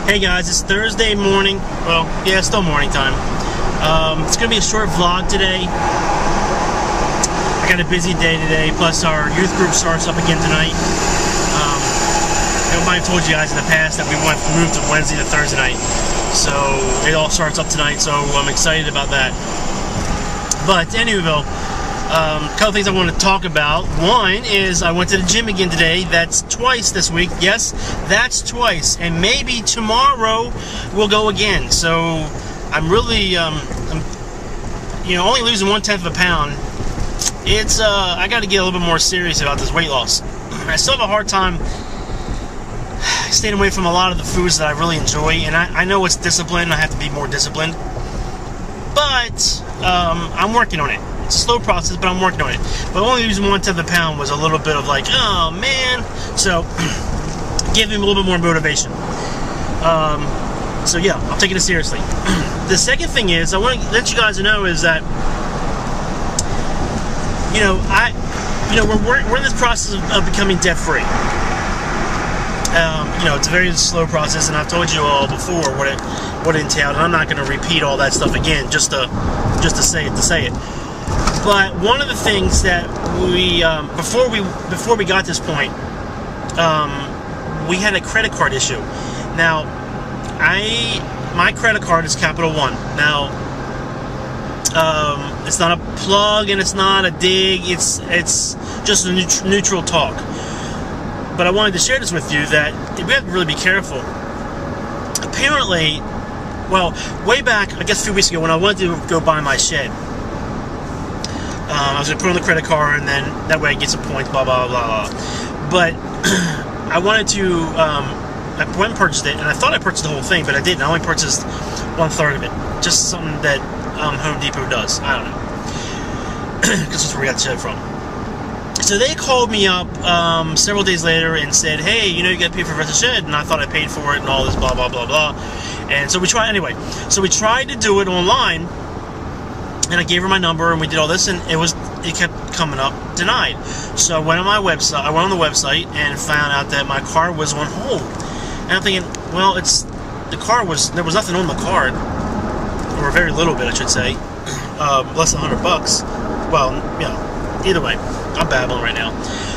Hey guys, it's Thursday morning. Well, yeah, it's still morning time. It's going to be a short vlog today. I got a busy day today, plus our youth group starts up again tonight. Everybody told you guys in the past that we went from moved to Wednesday to Thursday night. So it all starts up tonight, so I'm excited about that. But anyway, a couple things I want to talk about. One is I went to the gym again today. That's twice this week. Yes, that's twice. And maybe tomorrow we'll go again. So I'm really, only losing 1/10 of a pound. It's, I got to get a little bit more serious about this weight loss. I still have a hard time staying away from a lot of the foods that I really enjoy. And I know it's discipline. I have to be more disciplined. But I'm working on it. It's a slow process, but I'm working on it. But only losing 1/10 of a pound was a little bit of like, oh man. So, give him a little bit more motivation. So yeah, I'm taking it seriously. The second thing is, I want to let you guys know is that, we're in this process of becoming debt free. It's a very slow process, and I've told you all before what it entailed, and I'm not going to repeat all that stuff again just to say it. But one of the things that we before we got this point, we had a credit card issue. Now, my credit card is Capital One. Now, it's not a plug and it's not a dig. It's just a neutral talk. But I wanted to share this with you that we have to really be careful. Apparently, well, way back, I guess a few weeks ago, when I wanted to go buy my shed, I was going to put on the credit card, and then that way I get some points, blah, blah, blah, blah. But I wanted to, I went and purchased it, and I thought I purchased the whole thing, but I didn't. I only purchased 1/3 of it. Just something that Home Depot does. I don't know. Because that's where we got the shed from. So they called me up several days later and said, hey, you got to pay for the rest of the shed, and I thought I paid for it and all this blah, blah, blah, blah. And so we tried to do it online, and I gave her my number, and we did all this, and it kept coming up denied. So I went on the website and found out that my card was on hold. And I'm thinking, well, there was nothing on the card, or very little bit, I should say, less than $100. Well, either way, I'm babbling right now.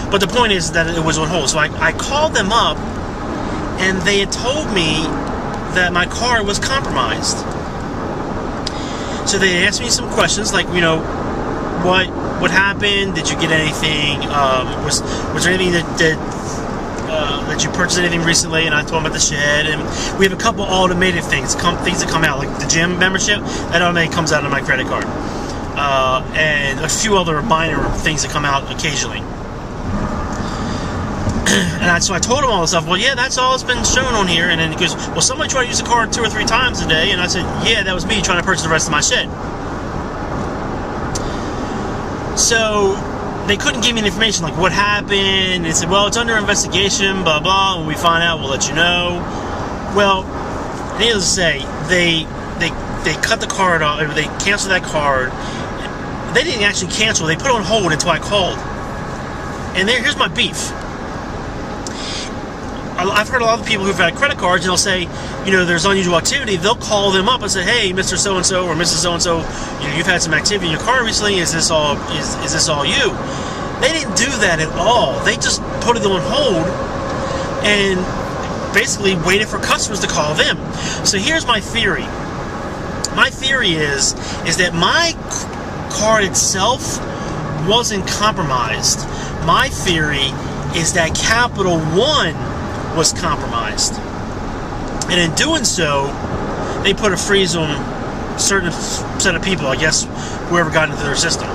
But the point is that it was on hold. So I called them up, and they had told me that my card was compromised. So they asked me some questions like, what happened? Did you get anything? Was there anything that you purchased anything recently? And I told them about the shed, and we have a couple automated things that come out, like the gym membership. That automatically comes out of my credit card, and a few other minor things that come out occasionally. And so I told him all this stuff. Well, yeah, that's all that's been shown on here. And then he goes, well, somebody tried to use the card 2 or 3 times a day. And I said, yeah, that was me trying to purchase the rest of my shed. So they couldn't give me the information, like what happened. They said, well, it's under investigation, blah, blah. When we find out, we'll let you know. Well, needless to say, they cut the card off, or they canceled that card. They didn't actually cancel. They put it on hold until I called. And here's my beef. I've heard a lot of people who've had credit cards, and they'll say, there's unusual activity. They'll call them up and say, hey, Mr. So-and-so or Mrs. So-and-so, you've had some activity in your car recently. Is this all you? They didn't do that at all. They just put it on hold and basically waited for customers to call them. So here's my theory. My theory is that my card itself wasn't compromised. My theory is that Capital One was compromised, and in doing so, they put a freeze on a certain set of people, I guess, whoever got into their system.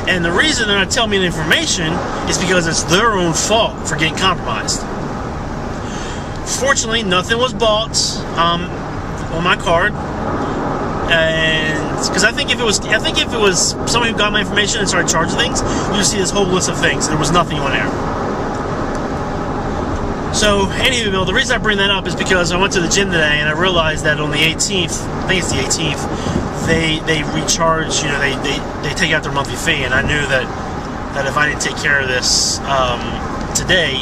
And the reason they're not telling me the information is because it's their own fault for getting compromised. Fortunately, nothing was bought on my card, and because I think if it was somebody who got my information and started charging things, you'd see this whole list of things. There was nothing on there. So, anyway, the reason I bring that up is because I went to the gym today, and I realized that on the 18th, I think it's the 18th, they recharge, they take out their monthly fee, and I knew that if I didn't take care of this today,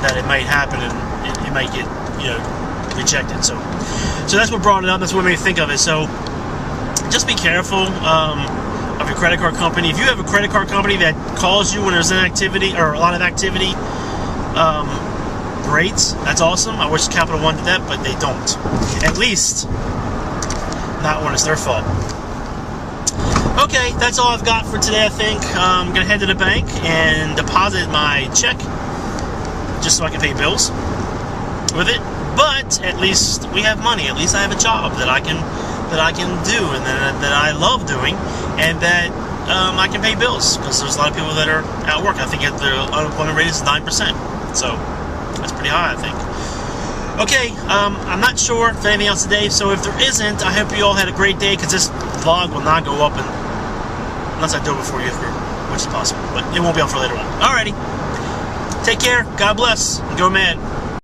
that it might happen, and it might get, rejected. So that's what brought it up. That's what made me think of it. So just be careful of your credit card company. If you have a credit card company that calls you when there's an activity or a lot of activity, great. That's awesome. I wish Capital One did that, but they don't. At least not when it's their fault. Okay, that's all I've got for today, I think. I'm going to head to the bank and deposit my check just so I can pay bills with it. But at least we have money. At least I have a job that I can do and that I love doing, and that I can pay bills, because there's a lot of people that are at work. I think the unemployment rate is 9%. So that's pretty high, I think. Okay, I'm not sure if anything else today, so if there isn't, I hope you all had a great day, because this vlog will not go up unless I do it before you, which is possible, but it won't be up for later on. Alrighty, take care, God bless, and go mad.